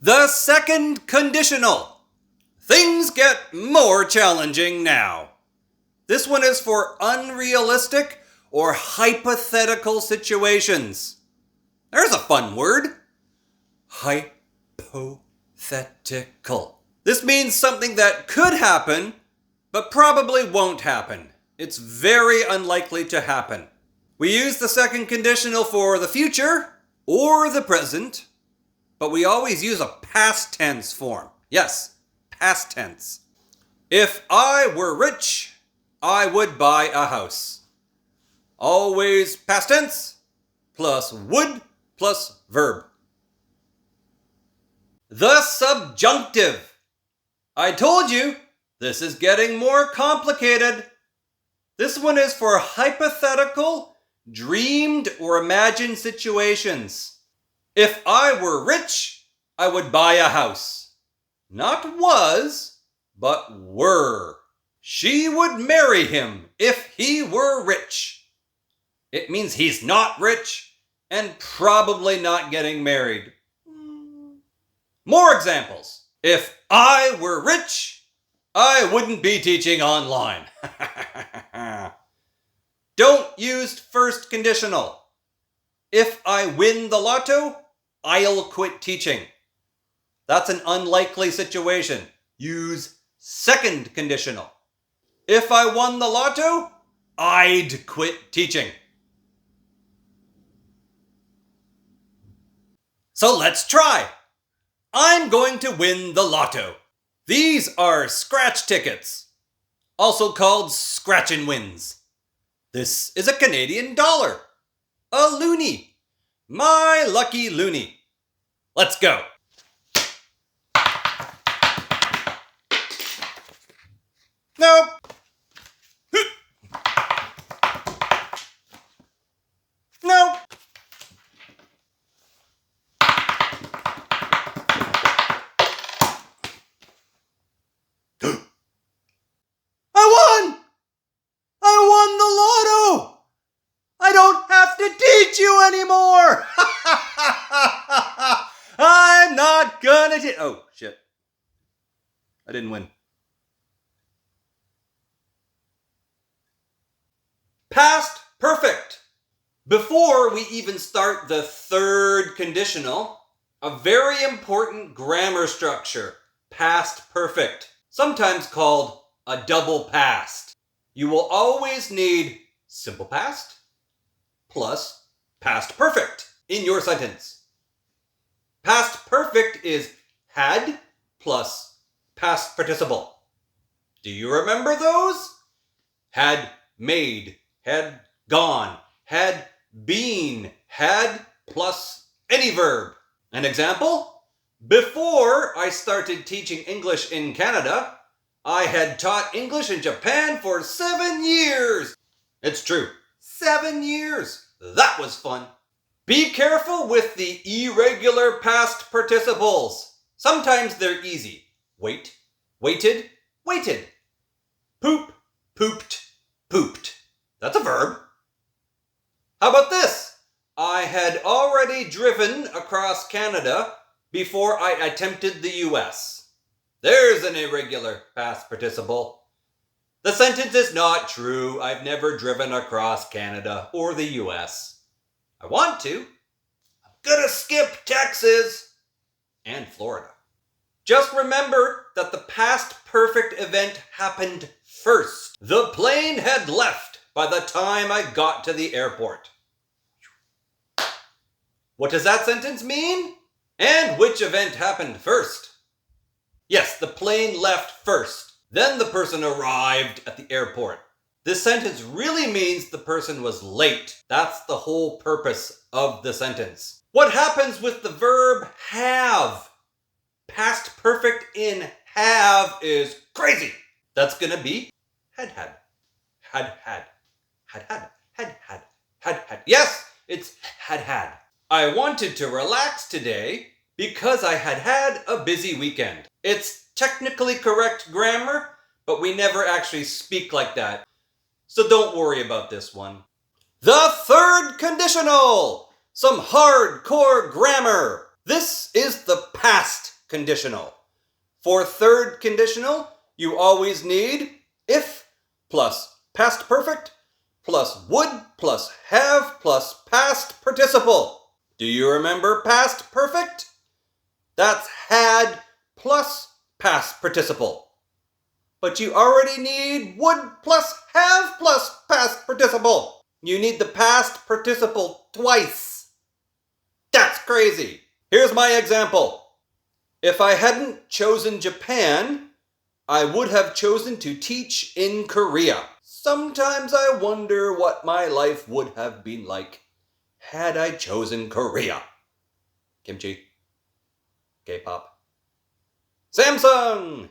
The second conditional. Things get more challenging now. This one is for unrealistic or hypothetical situations. There's a fun word. Hypothetical. This means something that could happen, but probably won't happen. It's very unlikely to happen. We use the second conditional for the future or the present, but we always use a past tense form. Yes, past tense. If I were rich, I would buy a house. Always past tense plus would plus verb. The subjunctive. I told you, this is getting more complicated. This one is for hypothetical, dreamed, or imagined situations. If I were rich, I would buy a house. Not was, but were. She would marry him if he were rich. It means he's not rich and probably not getting married. More examples. If I were rich, I wouldn't be teaching online. Don't use first conditional. If I win the lotto, I'll quit teaching. That's an unlikely situation. Use second conditional. If I won the lotto, I'd quit teaching. So let's try. I'm going to win the lotto. These are scratch tickets, also called scratch-and-wins. This is a Canadian dollar, a loonie, my lucky loonie. Let's go. Nope. Nope. I won the lotto! I don't have to teach you anymore! I'm not gonna teach. Oh, shit. I didn't win. Past perfect. Before we even start the third conditional, a very important grammar structure, past perfect, sometimes called a double past. You will always need simple past plus past perfect in your sentence. Past perfect is had plus past participle. Do you remember those? Had made, had gone, had been, had plus any verb. An example? Before I started teaching English in Canada, I had taught English in Japan for 7 years. It's true. 7 years. That was fun. Be careful with the irregular past participles. Sometimes they're easy. Wait, waited, waited. Poop, pooped, pooped. That's a verb. How about this? I had already driven across Canada before I attempted the US. There's an irregular past participle. The sentence is not true. I've never driven across Canada or the US. I want to. I'm gonna skip Texas and Florida. Just remember that the past perfect event happened first. The plane had left by the time I got to the airport. What does that sentence mean? And which event happened first? Yes, the plane left first. Then the person arrived at the airport. This sentence really means the person was late. That's the whole purpose of the sentence. What happens with the verb have? Past perfect in have is crazy. That's gonna be had had. Had had. Had had. Had had. Had had. Yes, it's had had. I wanted to relax today because I had had a busy weekend. It's technically correct grammar, but we never actually speak like that. So don't worry about this one. The third conditional. Some hardcore grammar. This is the past conditional. For third conditional, you always need if plus past perfect plus would plus have plus past participle. Do you remember past perfect? That's had plus past participle. But you already need would plus have plus past participle. You need the past participle twice. That's crazy. Here's my example. If I hadn't chosen Japan, I would have chosen to teach in Korea. Sometimes I wonder what my life would have been like had I chosen Korea. Kimchi. K-pop. Samsung.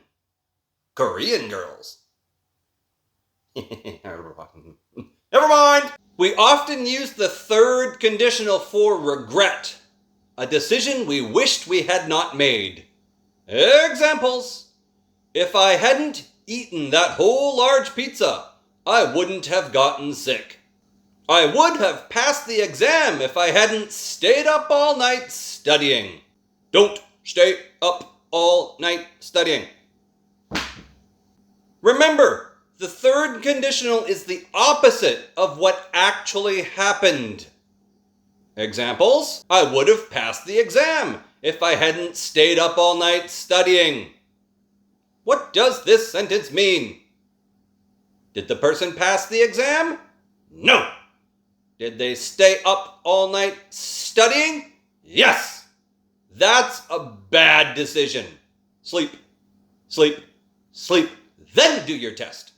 Korean girls. Never mind. We often use the third conditional for regret, a decision we wished we had not made. Examples. If I hadn't eaten that whole large pizza, I wouldn't have gotten sick. I would have passed the exam if I hadn't stayed up all night studying. Don't stay up all night studying. Remember, the third conditional is the opposite of what actually happened. Examples: I would have passed the exam if I hadn't stayed up all night studying. What does this sentence mean? Did the person pass the exam? No. Did they stay up all night studying? Yes. That's a bad decision. Sleep, sleep, sleep, then do your test.